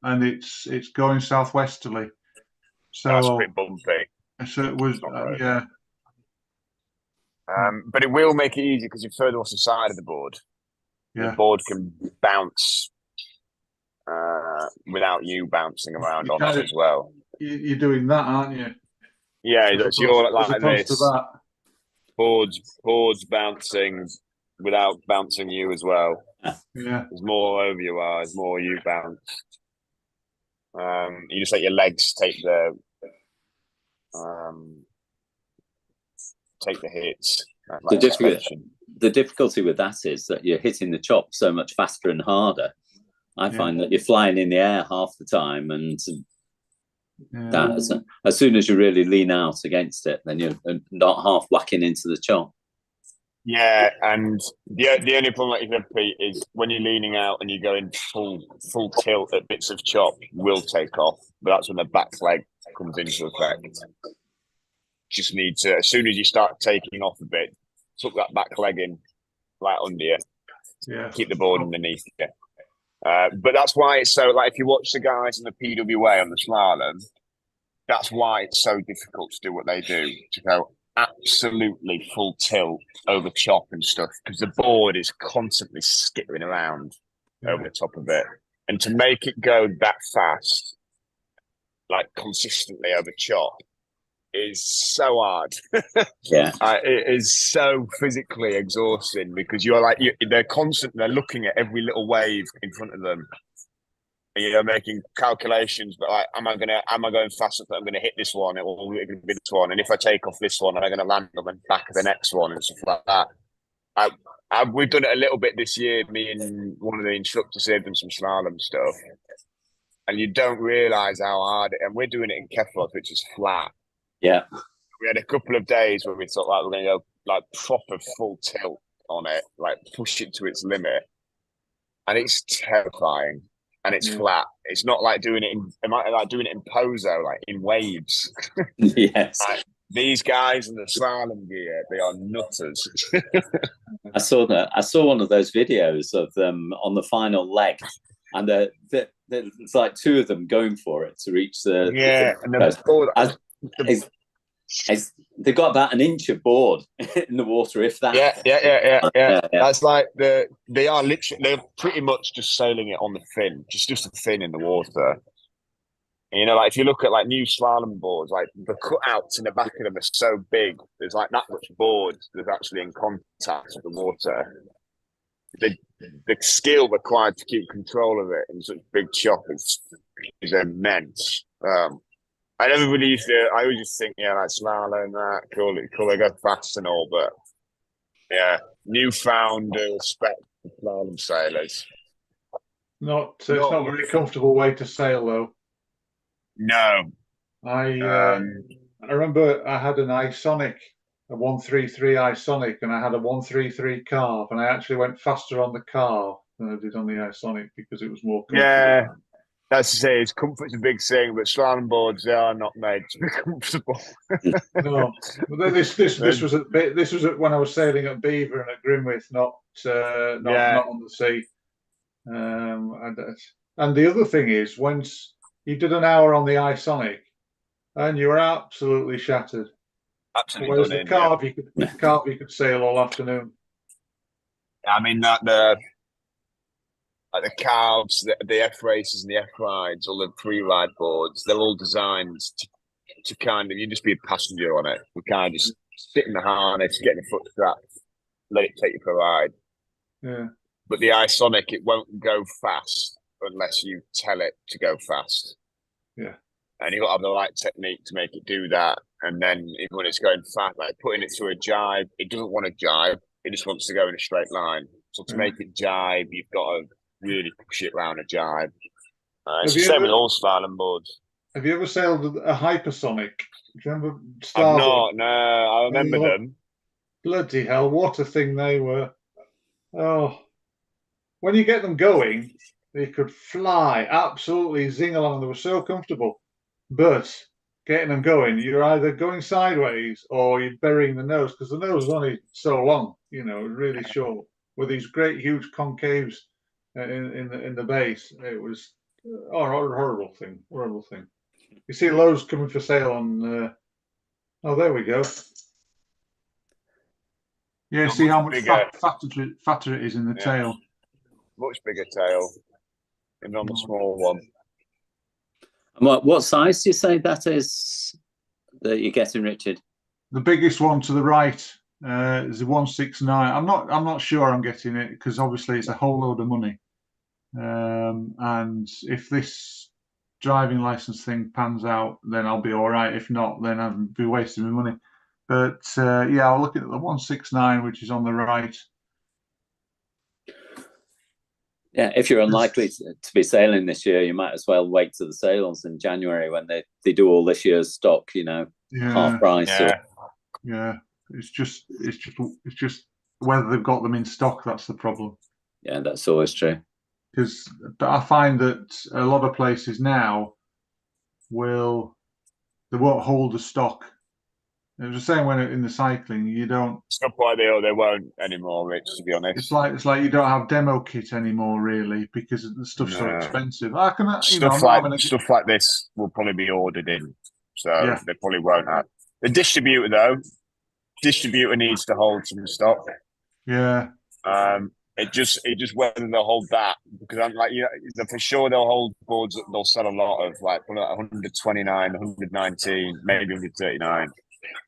it's going southwesterly. So that's a bit bumpy. So it was, but it will make it easy because you're further off the side of the board. Yeah. The board can bounce without you bouncing around on it as well. You're doing that, aren't you? Yeah, it's you're like this. Boards bouncing without bouncing you as well. Yeah. There's more over you are, there's more you bounce. You just let your legs take the hits. Like the difficulty with that is that you're hitting the chop so much faster and harder. I find that you're flying in the air half the time, and that as soon as you really lean out against it, then you're not half whacking into the chop. Yeah, and the only problem that you have, Pete, is when you're leaning out and you're going full tilt at bits of chop will take off, but that's when the back leg comes into effect. Just need to, as soon as you start taking off a bit, tuck that back leg in right under you. Yeah. Keep the board underneath you. But that's why it's so, like, if you watch the guys in the PWA on the slalom, that's why it's so difficult to do what they do, to go absolutely full tilt over chop and stuff, because the board is constantly skittering around over the top of it. And to make it go that fast, like consistently over chop, is so hard. It is so physically exhausting, because you're like, they're looking at every little wave in front of them, and you're making calculations. But like, am I going fast enough that I'm going to hit this one, or it could be this one? And if I take off this one, am I going to land on the back of the next one and stuff like that? We've done it a little bit this year. Me and one of the instructors have done some slalom stuff, and you don't realise how hard it. And we're doing it in Keflavik, which is flat. Yeah, we had a couple of days where we thought like we're going to go like proper full tilt on it, like push it to its limit, and it's terrifying. And it's flat. It's not like doing it in pozo, like in waves. Yes. Like, these guys in the slalom gear, they are nutters. I saw that. I saw one of those videos of them on the final leg, and it's like two of them going for it to reach the they've got about an inch of board in the water, if that. Yeah. That's like they're pretty much just sailing it on the fin, just a fin in the water. And, you know, like if you look at like new slalom boards, like the cutouts in the back of them are so big. There's like that much board that's actually in contact with the water. The skill required to keep control of it in such big chop is immense. I never really used to. I always just think, like slalom, that cool. They go fast and all, but newfound respect for slalom sailors. It's not a very comfortable way to sail, though. No, I remember I had an Isonic, a 133 Isonic, and I had a 133 carve, and I actually went faster on the carve than I did on the Isonic because it was more comfortable. Yeah. That's to say, comfort's a big thing, but slalom boards, they are not made to be comfortable. No, this was when I was sailing at Beaver and at Grimwith, not on the sea. And the other thing is, once you did an hour on the Isonic, and you were absolutely shattered. Absolutely. Whereas the carve you could sail all afternoon. I mean like the calves, the F races and the F rides, all the pre-ride boards, they're all designed to kind of, you just be a passenger on it. We kind of just sit in the harness, get in the foot strap, let it take you for a ride. Yeah. But the Isonic, it won't go fast unless you tell it to go fast. Yeah. And you've got to have the right technique to make it do that. And then even when it's going fast, like putting it through a jibe, it doesn't want to jibe. It just wants to go in a straight line. So to make it jibe, you've got to really push it around a jibe. It's the same with all slalom boards. Have you ever sailed a hypersonic? Do you remember Starboard? I've not, no. I remember them. Bloody hell, what a thing they were. Oh. When you get them going, they could fly, absolutely zing along. They were so comfortable. But getting them going, you're either going sideways or you're burying the nose, because the nose is only so long, really short, with these great huge concaves in the base. It was horrible thing. You see loads coming for sale on there we go. Yeah, see how much fatter it is in the tail. Much bigger tail. even on the small one. And what size do you say that is that you're getting, Richard? The biggest one to the right is a 169. I'm not sure I'm getting it because obviously it's a whole load of money. And if this driving license thing pans out, then I'll be all right. If not, then I'll be wasting my money. But yeah, I'll look at the 169, which is on the right. Yeah, if you're unlikely to be sailing this year, you might as well wait to the sales in January when they do all this year's stock, half price. Yeah, it's just whether they've got them in stock, that's the problem. Yeah, that's always true. But I find that a lot of places now they won't hold the stock. It was the same when in the cycling, you don't. Stuff like they won't anymore, Rich. To be honest, it's like you don't have demo kit anymore, really, because the stuff's so expensive. Stuff like this will probably be ordered in, so they probably won't have. The distributor needs to hold some stock. Yeah. It just whether they'll hold that, because I'm like, for sure they'll hold boards that they'll sell a lot of, like 129, 119, maybe 139.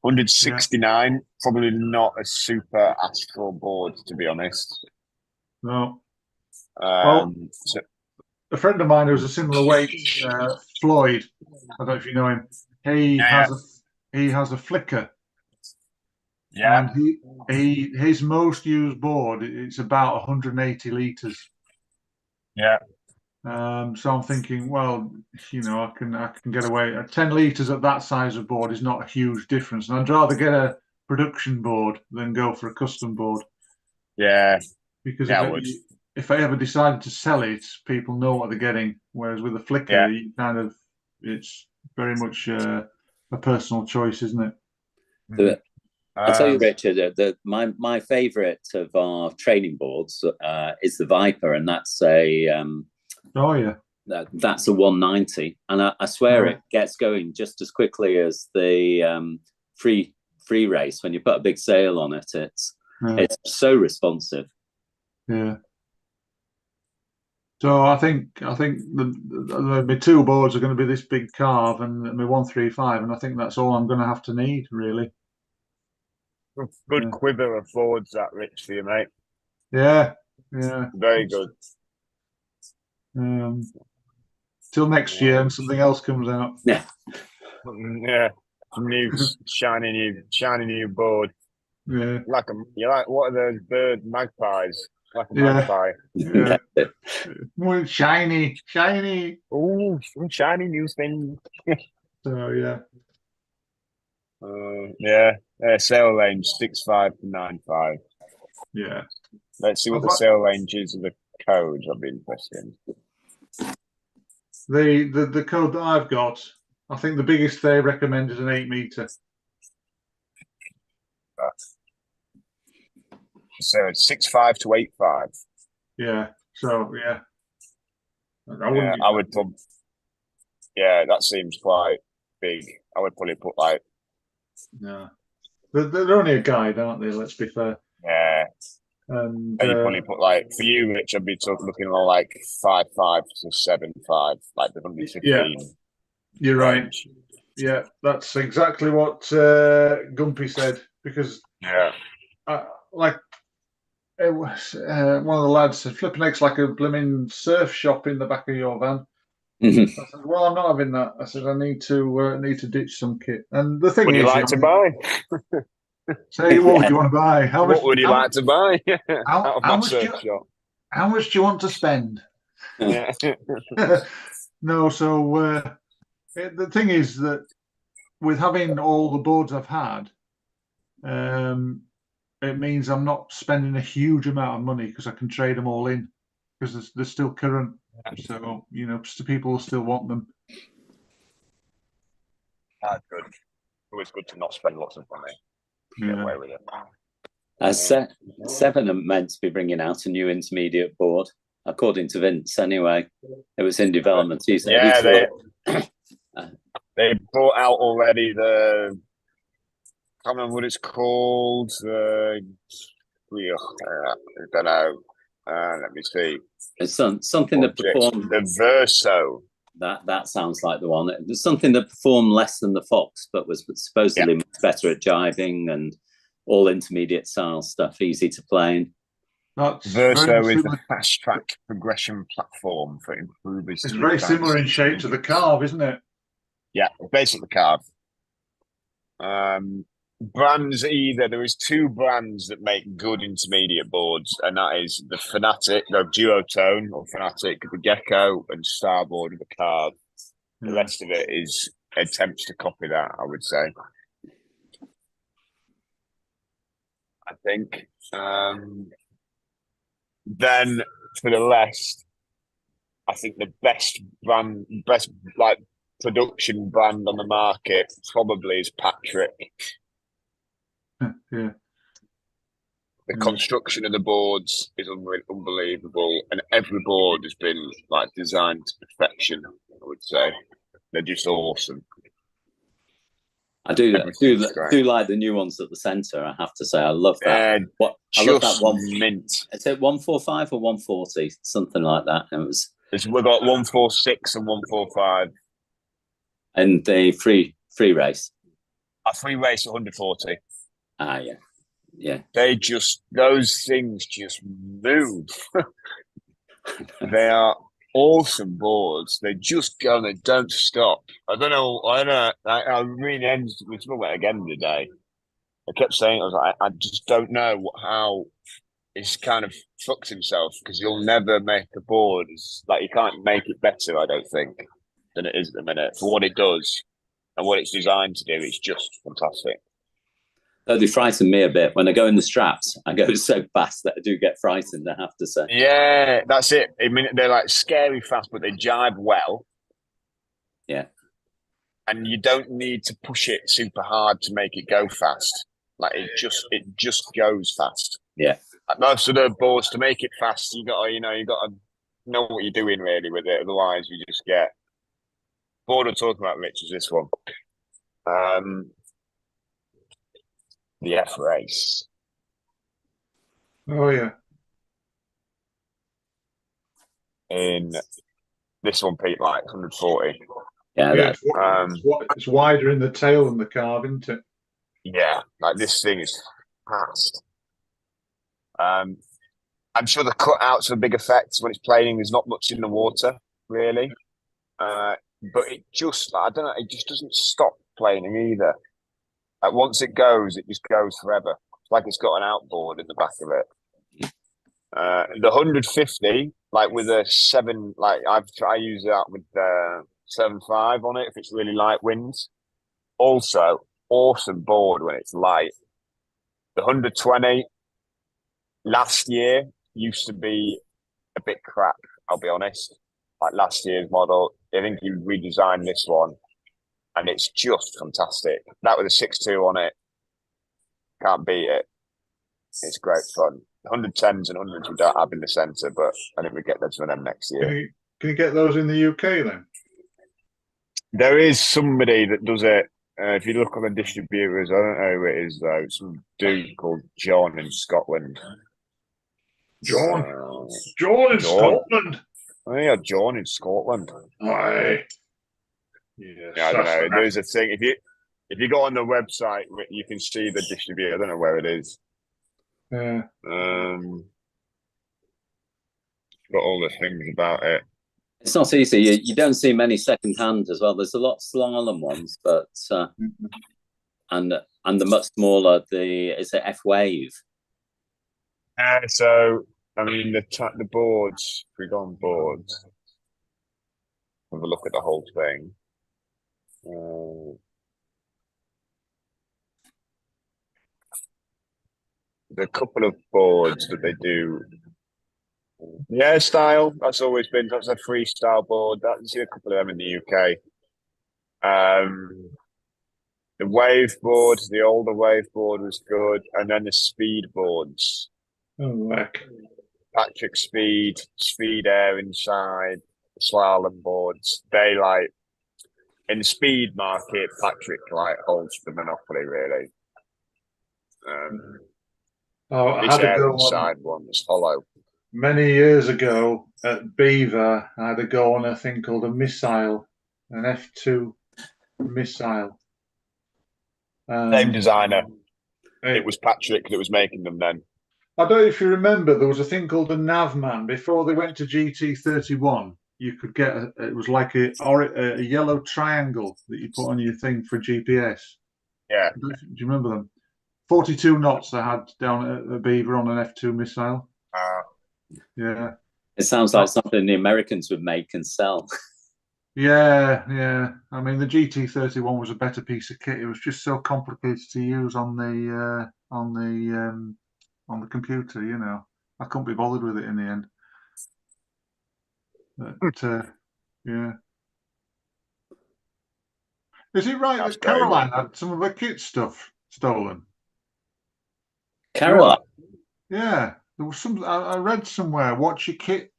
169, probably not a super asked for board, to be honest. No. A friend of mine who's a similar weight, Floyd. I don't know if you know him. He has a Flicker. Yeah. And his most used board, it's about 180 litres. Yeah. So I'm thinking, well, I can get away. 10 litres at that size of board is not a huge difference, and I'd rather get a production board than go for a custom board. Yeah, because if I ever decided to sell it, people know what they're getting. Whereas with a Flicker, it's very much a personal choice, isn't it? I'll tell you, Richard, my favourite of our training boards is the Viper, and that's a that's a 190, and I swear it gets going just as quickly as the free race. When you put a big sail on it, it's so responsive. Yeah. So I think my two boards are going to be this big carve and my 135, and I think that's all I'm going to have to need, really. Good quiver of boards, that, Rich, for you, mate. Yeah. Very good. Till next year, and something else comes out. Yeah. New shiny new board. Yeah. What are those bird magpies? Like a magpie. Yeah. More shiny. Oh, some shiny new thing. So sale range 6.5 to 9.5. Yeah. Let's see what the sale range is of the codes. I'll be interested in. The code that I've got, I think the biggest they recommend is an 8 meter. So it's 6.5 to 8.5. Yeah. So I would put. Yeah, that seems quite big. I would probably put like. No, they're only a guide, aren't they? Let's be fair. Yeah. And you probably put like for you, Rich. I'd be looking on like 5.5 to 7.5, like the 115. Yeah, you're right. Yeah, that's exactly what Gumpy said, because like it was one of the lads said, "Flipping X like a blooming surf shop in the back of your van." I said, "Well, I'm not having that." I said, "I need to ditch some kit." And the thing is, you like to buy? Say, what would you want to buy? What would you like to buy? How much do you want to spend? Yeah. No, so the thing is that with having all the boards I've had, it means I'm not spending a huge amount of money because I can trade them all in because they're still current. So people will still want them. That's good. Always good to not spend lots of money. Get away with it. Seven are meant to be bringing out a new intermediate board, according to Vince. Anyway, it was in development. He said, they brought out already the. I can't remember what it's called. I don't know. Let me see. It's something that performed the Verso. That sounds like the one. There's something that performed less than the Fox, but was supposedly much better at jiving and all intermediate style stuff, easy to play. Verso is a fast track progression platform for improvers. It's very similar in shape to the Carve, isn't it? Yeah, basically Carve. Brands there is two brands that make good intermediate boards, and that is the Fanatic, the Duotone or Fanatic, the Gecko, and Starboard with the Carve. The rest of it is attempts to copy that, I would say. I think. Then for the rest, I think the best like production brand on the market probably is Patrick. Yeah. The construction of the boards is unbelievable, and every board has been like designed to perfection. I would say they're just awesome. I do like the new ones at the centre. I have to say, I love that. I love that one. Mint. Is it 145 or 140? Something like that. We've got 146 and 145. And the free race. A free race 140. Ah, yeah. Those things just move. They are awesome boards. They just go and they don't stop. I don't know. I really we spoke about it again today. I kept saying, I was like, I just don't know how he's kind of fucked himself, because you'll never make a board. It's like you can't make it better, I don't think, than it is at the minute. For what it does and what it's designed to do, it's just fantastic. They frighten me a bit. When I go in the straps, I go so fast that I do get frightened, I have to say. Yeah, that's it. I mean, they're like scary fast, but they jibe well. Yeah. And you don't need to push it super hard to make it go fast. Like it just goes fast. Yeah. Like most of the boards, to make it fast, you got to know what you're doing really with it. Otherwise, you just get board. I'm talking about, Rich, is this one. The F race. Oh yeah. In this one, Pete, like 140. Yeah. It's wider in the tail than the Carve, isn't it? Yeah, like this thing is fast. I'm sure the cutouts have a big effect when it's planing. There's not much in the water, really. But it just, I don't know, it just doesn't stop planing either. Like once it just goes forever. It's like it's got an outboard in the back of it. The 150, like with a 7, like I use that with 7.5 on it if it's really light winds. Also, awesome board when it's light. The 120 last year used to be a bit crap, I'll be honest. Like last year's model, I think he redesigned this one, and it's just fantastic. That with a 6.2 on it, can't beat it. It's great fun. 110s and 100s we don't have in the centre, but I think we get them to them next year. Can you get those in the UK then? There is somebody that does it. If you look on the distributors, I don't know who it is though. Some dude called John in Scotland. John in Scotland. Oh yeah, John in Scotland. Aye. Yeah, I don't know. There's a thing. If you go on the website, you can see the distributor. I don't know where it is. Yeah. Got all the things about it. It's not easy. You don't see many second hand as well. There's a lot of slalom ones, but and the much smaller is it F Wave. So I mean the boards. If we go on boards, have a look at the whole thing. There's a couple of boards that they do. Yeah, style. That's always been. That's a freestyle board. You see a couple of them in the UK. The wave board, the older wave board was good, and then the speed boards. Oh, heck. Patrick Speed Air inside, slalom boards. They like in the speed market. Patrick holds the monopoly really. I had a go inside one was hollow. Many years ago at Beaver, I had a go on a thing called a missile, an F2 missile. Same designer. It was Patrick that was making them then. I don't know if you remember, there was a thing called the Navman. Before they went to GT31, you could get, it was like a yellow triangle that you put on your thing for GPS. Yeah. Do you remember them? 42 knots they had down at Beaver on an F2 missile. Yeah. It sounds like something the Americans would make and sell. Yeah. I mean, the GT31 was a better piece of kit. It was just so complicated to use on the computer. You know, I couldn't be bothered with it in the end. But yeah, is it right that Caroline had some of her kit stuff stolen? Caroline? Yeah, there was some. I read somewhere. Watch your kit,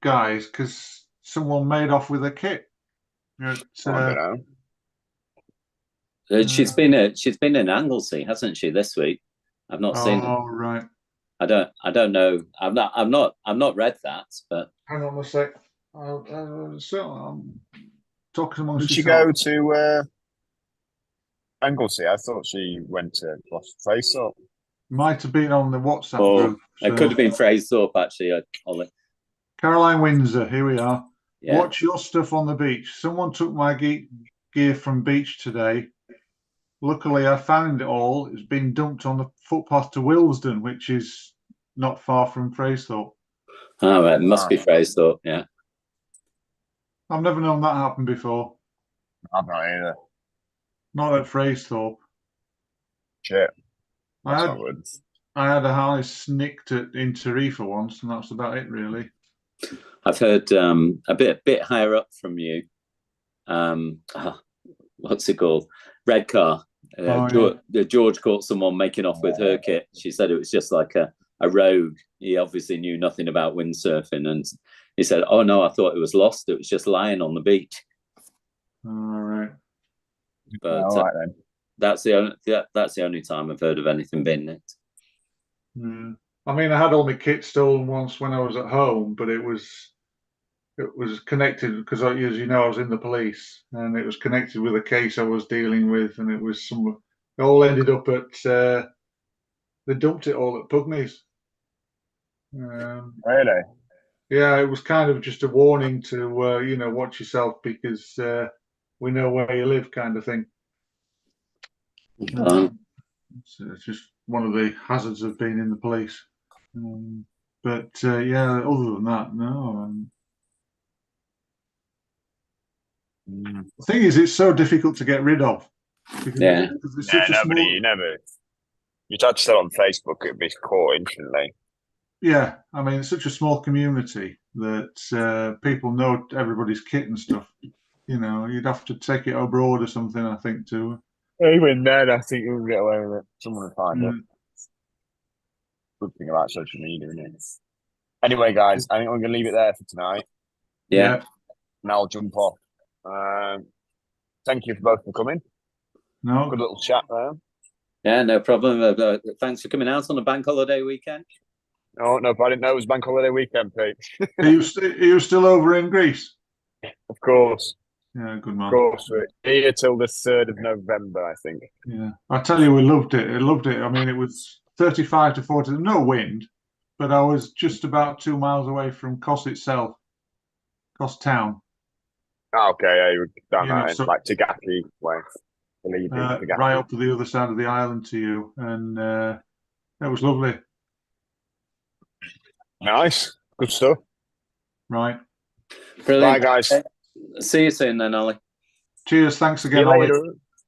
guys, because someone made off with a kit. She's been in Anglesey, hasn't she, this week? I've not seen. Oh, right. I don't know. I've not read that. But hang on a sec. Talking amongst. Did she go to Anglesey? I thought she went to Fraser. Might have been on the WhatsApp group. So. It could have been Fraser actually, Ollie. Caroline Windsor, here we are. Yeah. Watch your stuff on the beach. Someone took my gear from beach today. Luckily, I found it all. It's been dumped on the footpath to Willesden, which is not far from Fraserthorpe. Oh, right. It must be Fraserthorpe, yeah. I've never known that happen before. I've not either. Not at Fraserthorpe. Shit. I had a harness snicked at in Tarifa once, and that's about it, really. I've heard a bit higher up from you. What's it called? Redcar. George caught someone making off with her kit. She said it was just like a rogue. He obviously knew nothing about windsurfing, and he said, "Oh no, I thought it was lost. It was just lying on the beach." All right. But all right, then. That's the only time I've heard of anything being nicked. Yeah. I mean, I had all my kit stolen once when I was at home, but it was connected because, as you know, I was in the police, and it was connected with a case I was dealing with, and it was it all ended up at they dumped it all at Pugneys. Really? Yeah, it was kind of just a warning to watch yourself because we know where you live, kind of thing. It's just one of the hazards of being in the police. But yeah, other than that, no. The thing is, it's so difficult to get rid of. Yeah. You tried to sell on Facebook, it'd be caught instantly. Yeah, I mean, it's such a small community that people know everybody's kit and stuff. You know, you'd have to take it abroad or something, I think, to. Even then, I think you'll get away with it. Someone will find it. Good thing about social media, isn't it? Anyway, guys, I think we're going to leave it there for tonight. Yeah. Now I'll jump off. Thank you both for coming. No. Good little chat there. Yeah, no problem. Thanks for coming out on a bank holiday weekend. Oh, no, I didn't know it was bank holiday weekend, Pete. Are you still over in Greece? Of course. Yeah, good man. Of course, we're here till the 3rd of November, I think. Yeah, I tell you, we loved it. I loved it. I mean, it was 35 to 40, no wind, but I was just about 2 miles away from Kos itself, Kos town. Oh, okay, yeah, you were down there, like Tagaki way. Right up to the other side of the island to you, and it was lovely. Nice, good stuff. Right. Brilliant. Bye, guys. See you soon then, Ollie. Cheers. Thanks again, Ollie.